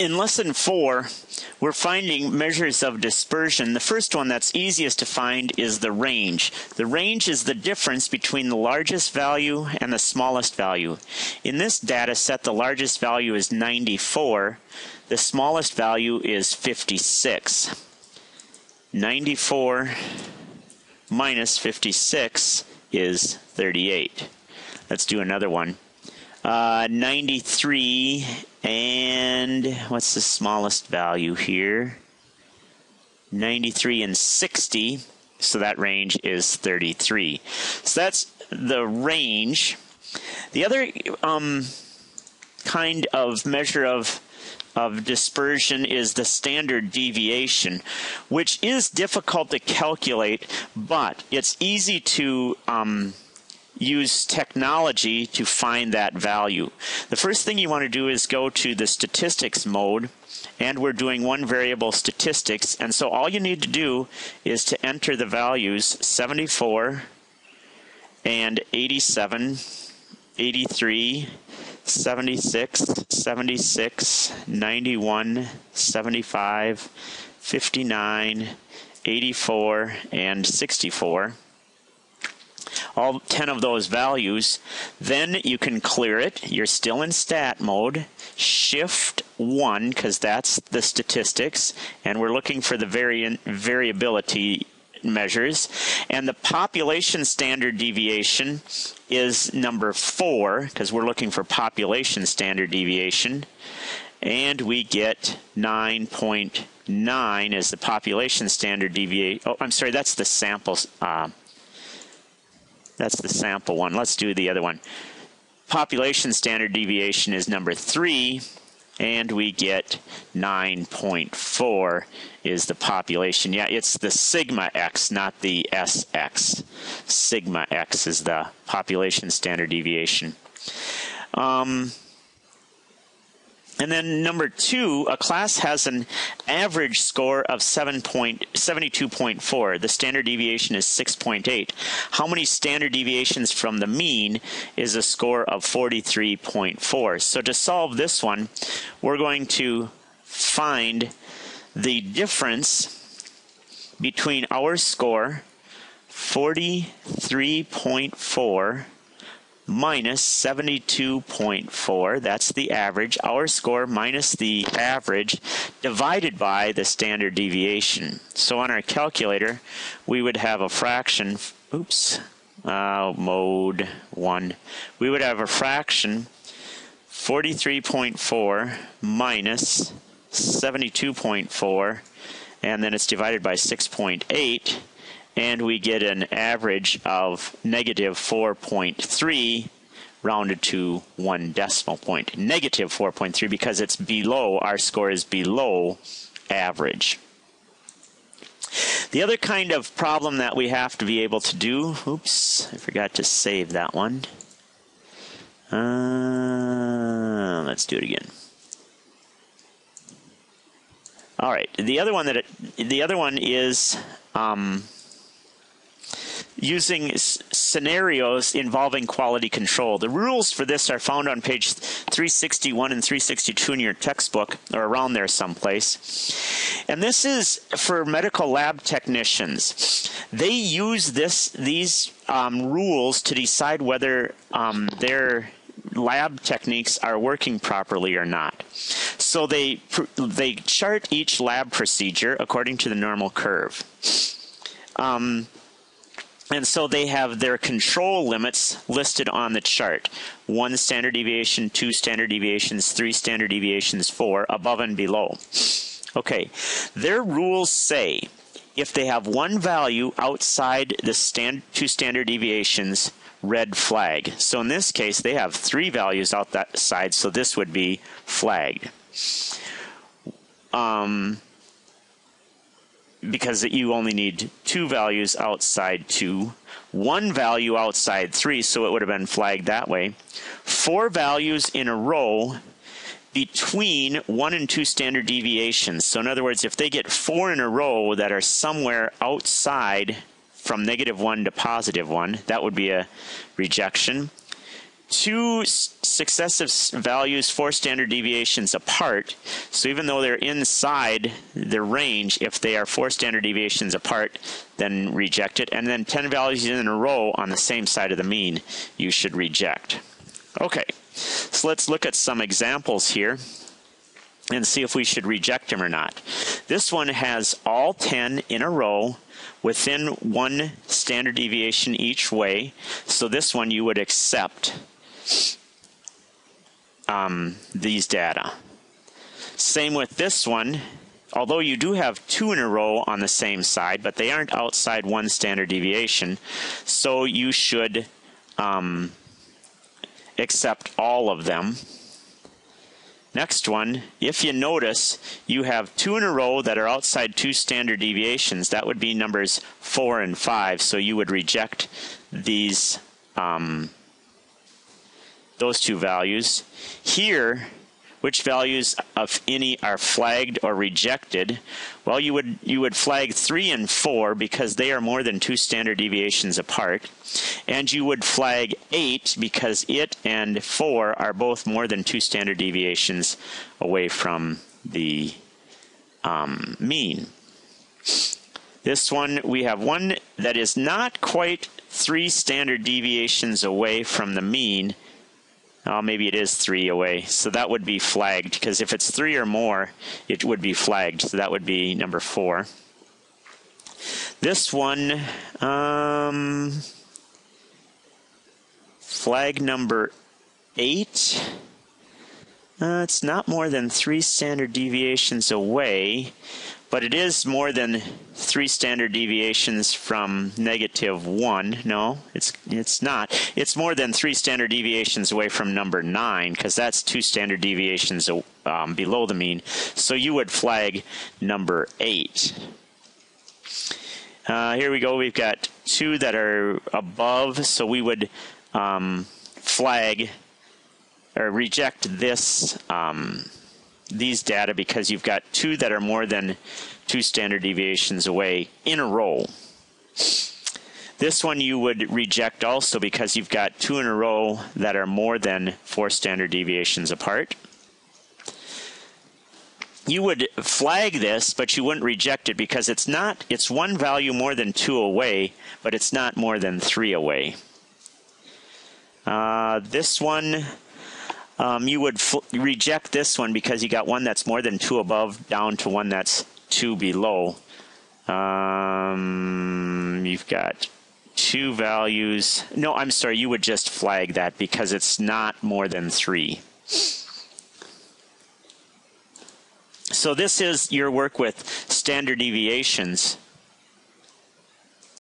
In lesson 4, we're finding measures of dispersion. The first one that's easiest to find is the range. The range is the difference between the largest value and the smallest value. In this data set, the largest value is 94. The smallest value is 56. 94 minus 56 is 38. Let's do another one. 93 and what's the smallest value here? 93 and 60, so that range is 33. So that's the range. The other kind of measure of dispersion is the standard deviation, which is difficult to calculate, but it's easy to use technology to find that value. The first thing you want to do is go to the statistics mode, and we're doing one variable statistics, and so all you need to do is to enter the values 74 and 87, 83, 76, 76, 91, 75, 59, 84, and 64. All 10 of those values. Then you can clear it. You're still in stat mode. Shift 1, because that's the statistics, and we're looking for the variability measures. And the population standard deviation is number 4, because we're looking for population standard deviation. And we get 9.9 as the population standard deviation. Oh, I'm sorry, that's the samples. That's the sample one. Let's do the other one. Population standard deviation is number 3, and we get 9.4 is the population. Yeah, it's the sigma x, not the SX. Sigma x is the population standard deviation. And then number 2, a class has an average score of 72.4. The standard deviation is 6.8. How many standard deviations from the mean is a score of 43.4? So to solve this one, we're going to find the difference between our score, 43.4, minus 72.4, that's the average, our score minus the average, divided by the standard deviation. So on our calculator, we would have a fraction, mode 1, we would have a fraction 43.4 minus 72.4, and then it's divided by 6.8, and we get an average of negative 4.3 rounded to 1 decimal point. Negative 4.3 because it's below, our score is below average. The other kind of problem that we have to be able to do, I forgot to save that one. Let's do it again. All right, the other one is using scenarios involving quality control. The rules for this are found on page 361 and 362 in your textbook, or around there someplace. And this is for medical lab technicians. They use these rules to decide whether their lab techniques are working properly or not. So they chart each lab procedure according to the normal curve. And so they have their control limits listed on the chart. 1 standard deviation, 2 standard deviations, 3 standard deviations, 4, above and below. Okay, their rules say if they have one value outside the 2 standard deviations, red flag. So in this case, they have 3 values outside, so this would be flagged. Because you only need 2 values outside 2, 1 value outside 3, so it would have been flagged that way. 4 values in a row between 1 and 2 standard deviations. So in other words, if they get 4 in a row that are somewhere outside from -1 to +1, that would be a rejection. two successive values 4 standard deviations apart, so even though they're inside the range, if they are 4 standard deviations apart, then reject it. And then 10 values in a row on the same side of the mean, you should reject. Okay, so let's look at some examples here and see if we should reject them or not. This one has all 10 in a row within 1 standard deviation each way, so this one you would accept these data. Same with this one, although you do have 2 in a row on the same side, but they aren't outside 1 standard deviation, so you should accept all of them. Next one, if you notice, you have 2 in a row that are outside 2 standard deviations. That would be numbers 4 and 5, so you would reject these those 2 values. Here, which values of any are flagged or rejected? Well, you would flag 3 and 4 because they are more than 2 standard deviations apart, and you would flag 8 because it and 4 are both more than 2 standard deviations away from the mean. This one, we have one that is not quite 3 standard deviations away from the mean. Maybe it is 3 away, so that would be flagged, because if it's 3 or more, it would be flagged, so that would be number 4. This one, flag number 8, it's not more than 3 standard deviations away, but it is more than 3 standard deviations from -1. No, it's not. It's more than 3 standard deviations away from number 9, because that's 2 standard deviations below the mean. So you would flag number 8. Here we go. We've got 2 that are above, so we would flag or reject this these data because you've got 2 that are more than 2 standard deviations away in a row. This one you would reject also because you've got 2 in a row that are more than 4 standard deviations apart. You would flag this, but you wouldn't reject it because it's 1 value more than 2 away, but it's not more than 3 away. This one, you would reject this one because you got 1 that's more than 2 above down to 1 that's 2 below. You've got 2 values. No, I'm sorry, you would just flag that because it's not more than 3. So this is your work with standard deviations.